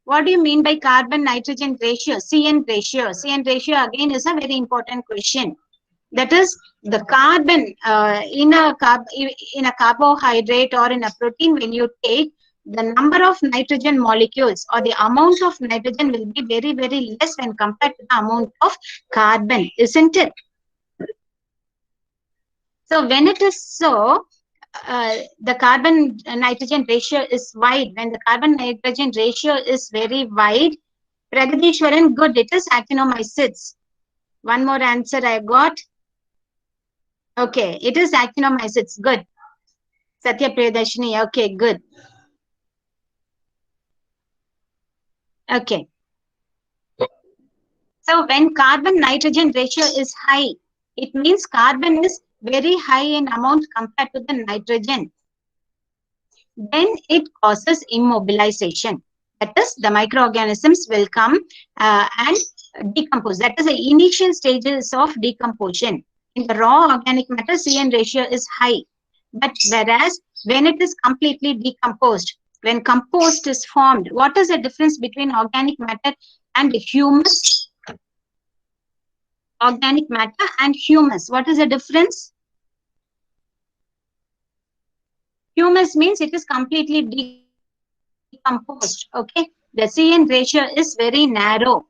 What do you mean by carbon nitrogen ratio? CN ratio. CN ratio again is a very important question. That is the carbon in a carbohydrate or in a protein. When you take the number of nitrogen molecules or the amount of nitrogen will be very, very less when compared to the amount of carbon, isn't it? So when it is so, the carbon nitrogen ratio is wide. When the carbon nitrogen ratio is very wide, Pragadishwaran, good, it is actinomycetes. One more answer I got. Okay, it is actinomycetes. Good. Satya Priyadashini. Okay, good. Okay. So when carbon nitrogen ratio is high, it means carbon is very high in amount compared to the nitrogen. Then it causes immobilization. That is, the microorganisms will come and decompose. That is the initial stages of decomposition. In the raw organic matter, CN ratio is high. But whereas when it is completely decomposed, when compost is formed, what is the difference between organic matter and humus? Organic matter and humus. What is the difference? Humus means it is completely decomposed. Okay. The CN ratio is very narrow.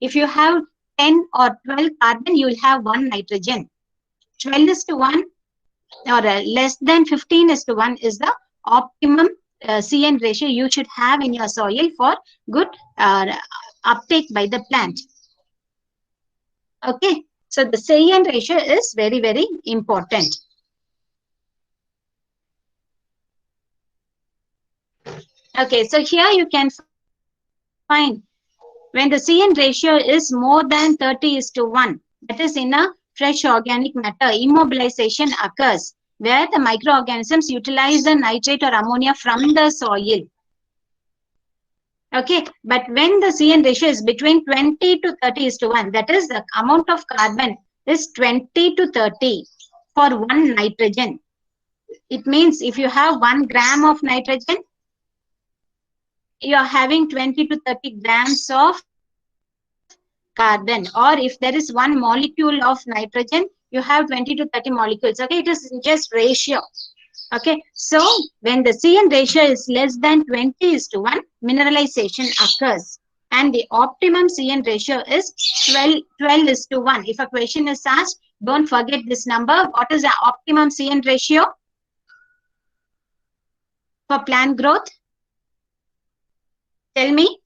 If you have 10 or 12 carbon, you will have 1 nitrogen. 12:1 or less than 15:1 is the optimum CN ratio you should have in your soil for good uptake by the plant. Okay, so the CN ratio is very, very important. Okay, so here you can find when the CN ratio is more than 30:1, that is in a fresh organic matter, immobilization occurs where the microorganisms utilize the nitrate or ammonia from the soil. Okay, but when the CN ratio is between 20 to 30:1, that is the amount of carbon is 20 to 30 for 1 nitrogen. It means if you have 1 gram of nitrogen, you are having 20 to 30 grams of carbon. Or if there is 1 molecule of nitrogen, you have 20 to 30 molecules. Okay, it is just ratio. Okay, so when the CN ratio is less than 20:1, mineralization occurs. And the optimum CN ratio is 12:1. If a question is asked, don't forget this number. What is the optimum CN ratio for plant growth? Tell me.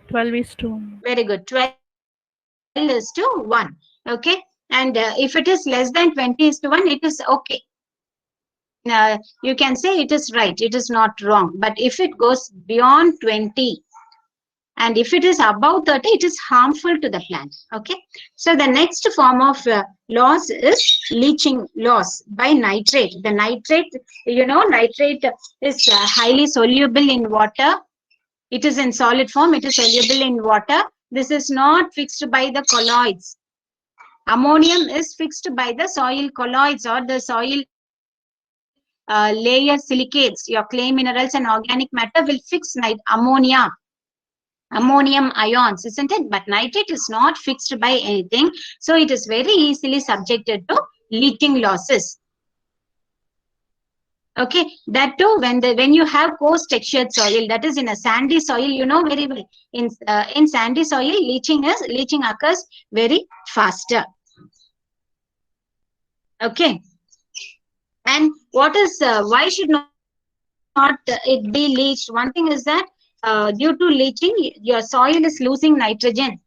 12:1. Very good. 12:1. Okay. And if it is less than 20:1, it is okay. You can say it is right, it is not wrong. But if it goes beyond 20 and if it is above 30, it is harmful to the plant. Okay. So the next form of loss is leaching loss by nitrate. The nitrate, nitrate is highly soluble in water. It is in solid form. It is soluble in water. This is not fixed by the colloids. Ammonium is fixed by the soil colloids or the soil layer silicates. Your clay minerals and organic matter will fix ammonium ions, isn't it? But nitrate is not fixed by anything, so it is very easily subjected to leaching losses. Okay, that too, when you have coarse textured soil, that is in a sandy soil, you know very well. In sandy soil, leaching occurs very faster. Okay, and what is why should not it be leached? One thing is that due to leaching, your soil is losing nitrogen.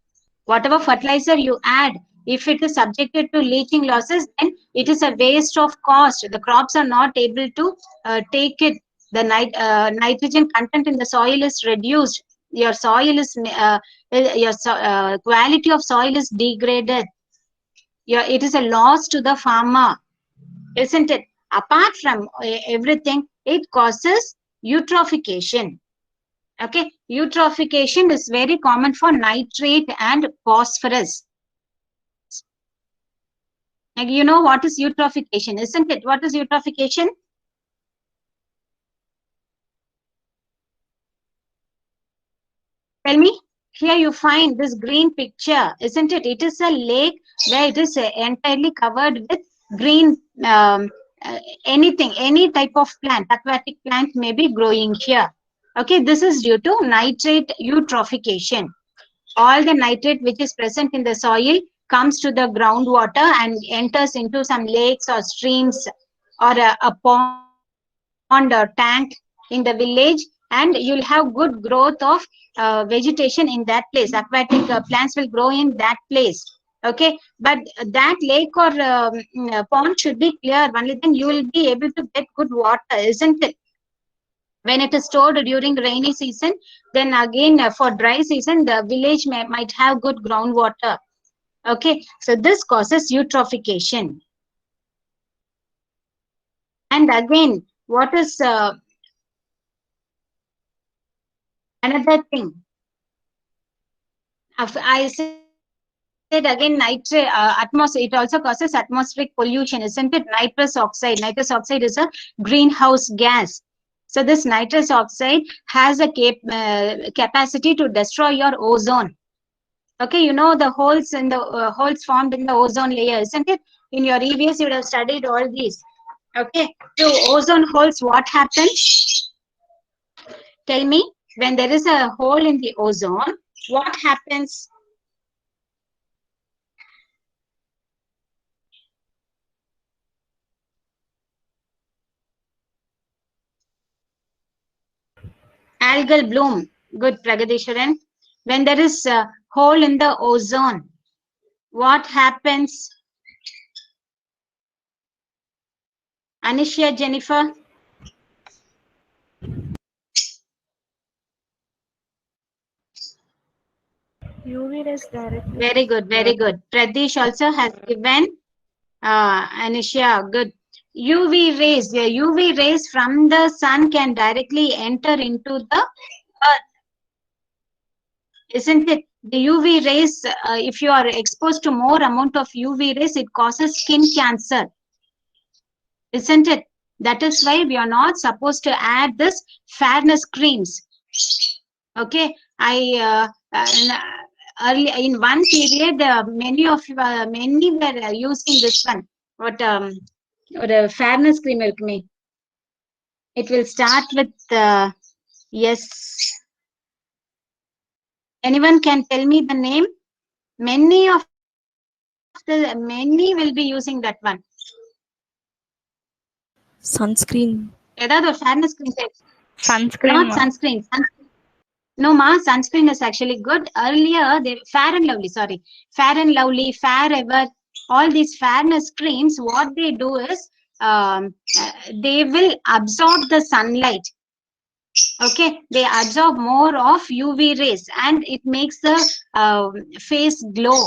Whatever fertilizer you add, if it is subjected to leaching losses, then it is a waste of cost. The crops are not able to take it. The nitrogen content in the soil is reduced. Your soil is quality of soil is degraded. It is a loss to the farmer, isn't it? Apart from everything, it causes eutrophication. Okay, eutrophication is very common for nitrate and phosphorus. Like, you know what is eutrophication, isn't it? What is eutrophication? here you find this green picture, isn't it? It is a lake where it is entirely covered with green, anything, any type of plant, aquatic plant may be growing here. Okay, this is due to nitrate eutrophication. All the nitrate which is present in the soil comes to the groundwater and enters into some lakes or streams or a pond or tank in the village, and you'll have good growth of vegetation in that place. Aquatic plants will grow in that place. Okay, but that lake or pond should be clear. Only then you will be able to get good water, isn't it? When it is stored during rainy season, then again for dry season, the village might have good groundwater. Okay, so this causes eutrophication. And again, what is another thing? I said again, atmosphere. It also causes atmospheric pollution, isn't it? Nitrous oxide. Nitrous oxide is a greenhouse gas. So this nitrous oxide has a capacity to destroy your ozone. Okay, you know the holes in the holes formed in the ozone layer, isn't it? In your EVS, you would have studied all these. Okay, so ozone holes, what happens? Tell me, when there is a hole in the ozone, what happens? Algal bloom. Good, Pragadishwaran. When there is a hole in the ozone, what happens? Anisha, Jennifer? UV rays directly. Very good, very good. Pradesh also has given, Anisha, good. UV rays, the UV rays from the sun can directly enter into the earth, isn't it? The UV rays, if you are exposed to more amount of UV rays, it causes skin cancer, isn't it? That is why we are not supposed to add this fairness creams. Okay, early in one period, many were using this one. What or a fairness cream, me. It will start with yes. Anyone can tell me the name? Many will be using that one. Sunscreen. ஏதாவது ஒரு fairness cream. Sunscreen. Not sunscreen. No, ma, sunscreen is actually good. Earlier, Fair and Lovely, sorry. Fair and Lovely, Farever, all these fairness creams, what they do is, they will absorb the sunlight. Okay, they absorb more of UV rays and it makes the face glow.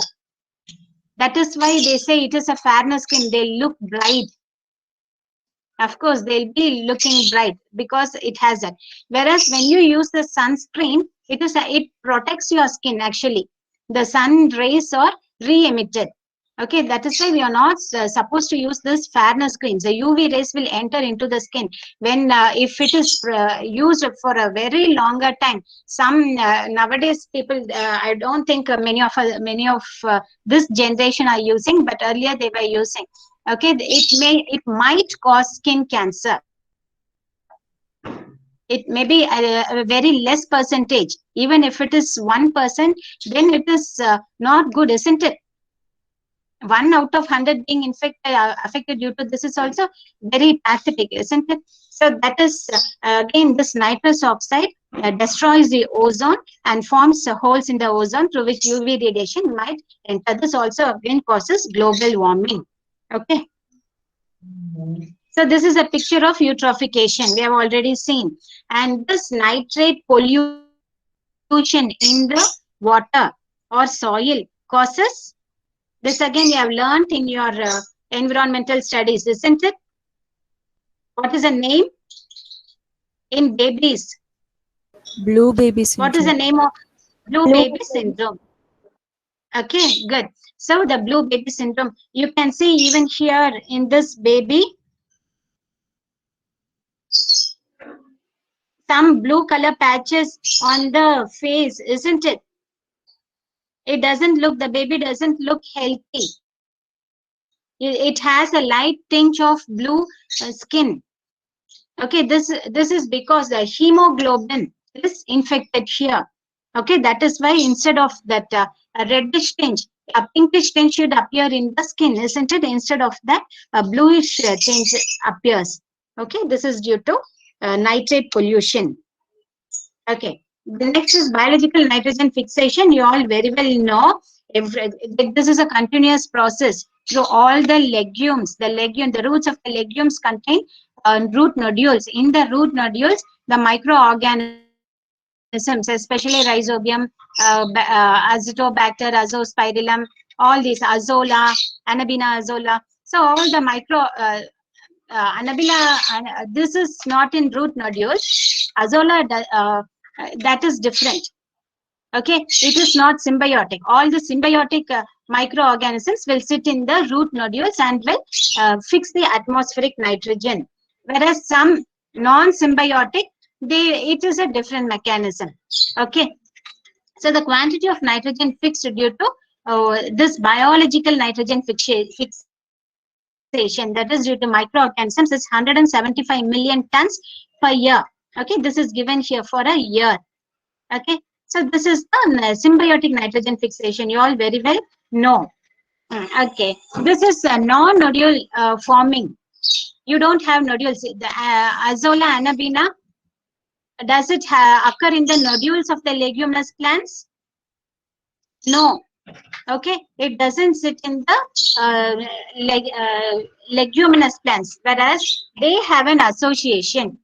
That is why they say it is a fairness cream. They look bright. Of course, they'll be looking bright because it has that. Whereas when you use the sunscreen, it protects your skin actually. The sun rays are re-emitted. Okay, that is why we are not supposed to use this fairness creams. The UV rays will enter into the skin. When if it is used for a very longer time, some nowadays people, I don't think many of this generation are using, but earlier they were using. Okay, it might cause skin cancer. It may be a very less percentage. Even if it is 1%, then it is not good, isn't it? 1 out of 100 being affected due to this is also very pathetic, isn't it? So that is again, this nitrous oxide destroys the ozone and forms holes in the ozone through which UV radiation might enter. This also again causes global warming. Okay. So this is a picture of eutrophication. We have already seen. And this nitrate pollution in the water or soil causes, this again you have learned in your environmental studies, isn't it? What is the name in babies? Blue baby syndrome. What is the name of blue baby syndrome? Okay, good. So the blue baby syndrome, you can see even here in this baby, some blue color patches on the face, isn't it? It doesn't look, the baby doesn't look healthy. It has a light tinge of blue skin. Okay, this is because the hemoglobin is infected here. Okay, that is why instead of that a reddish tinge, a pinkish tinge should appear in the skin, isn't it? Instead of that, a bluish tinge appears. Okay, this is due to nitrate pollution. Okay, the next is biological nitrogen fixation. You all very well know this is a continuous process through all the legumes. The roots of the legumes contain root nodules. In the root nodules, the microorganisms, especially Rhizobium, Azotobacter, Azospirillum, all these, Azolla, Anabina azolla. So all the Anabila, this is not in root nodules. Azolla, that is different. Okay, it is not symbiotic. All the symbiotic microorganisms will sit in the root nodules and will fix the atmospheric nitrogen. Whereas some non-symbiotic, it is a different mechanism. Okay, so the quantity of nitrogen fixed due to this biological nitrogen fixation, that is due to microorganisms, is 175 million tons per year. Okay, this is given here for a year. Okay, so this is the symbiotic nitrogen fixation. You all very well know. Okay, this is non-nodule forming. You don't have nodules. The Azolla Anabina, does it occur in the nodules of the leguminous plants? No. Okay, it doesn't sit in the leguminous plants, whereas they have an association.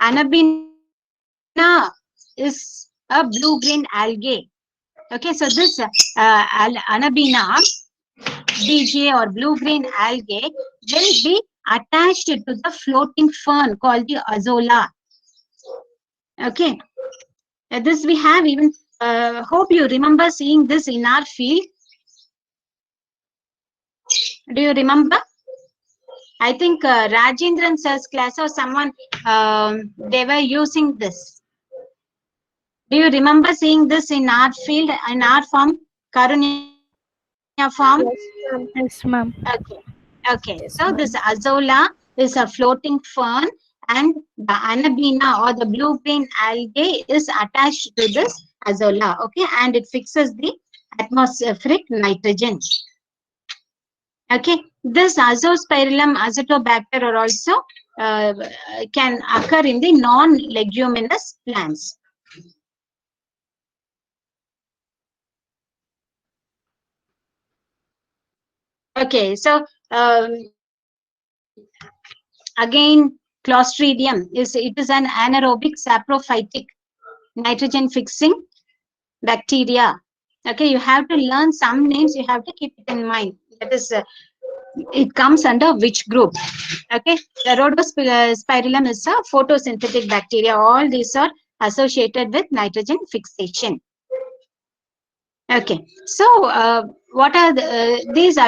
Anabina is a blue-green algae. Okay, so this Anabina, BJ or blue-green algae will be attached to the floating fern called the Azolla. Okay, this we have even, hope you remember seeing this in our field. Do you remember? I think Rajendran sir's class or someone, they were using this. Do you remember seeing this in our field, in our farm, Karunya farm? Yes, ma'am. Okay. So this Azolla is a floating fern, and the Anabina or the blue-green algae is attached to this Azolla. Okay, and it fixes the atmospheric nitrogen. Okay, this Azospirillum, Azotobacter are also can occur in the non-leguminous plants. Okay, so again, Clostridium is an anaerobic saprophytic nitrogen fixing bacteria. Okay, you have to learn some names. You have to keep it in mind. That is, it comes under which group? Okay, the Rhodospirillum is a photosynthetic bacteria. All these are associated with nitrogen fixation. Okay, so what are these are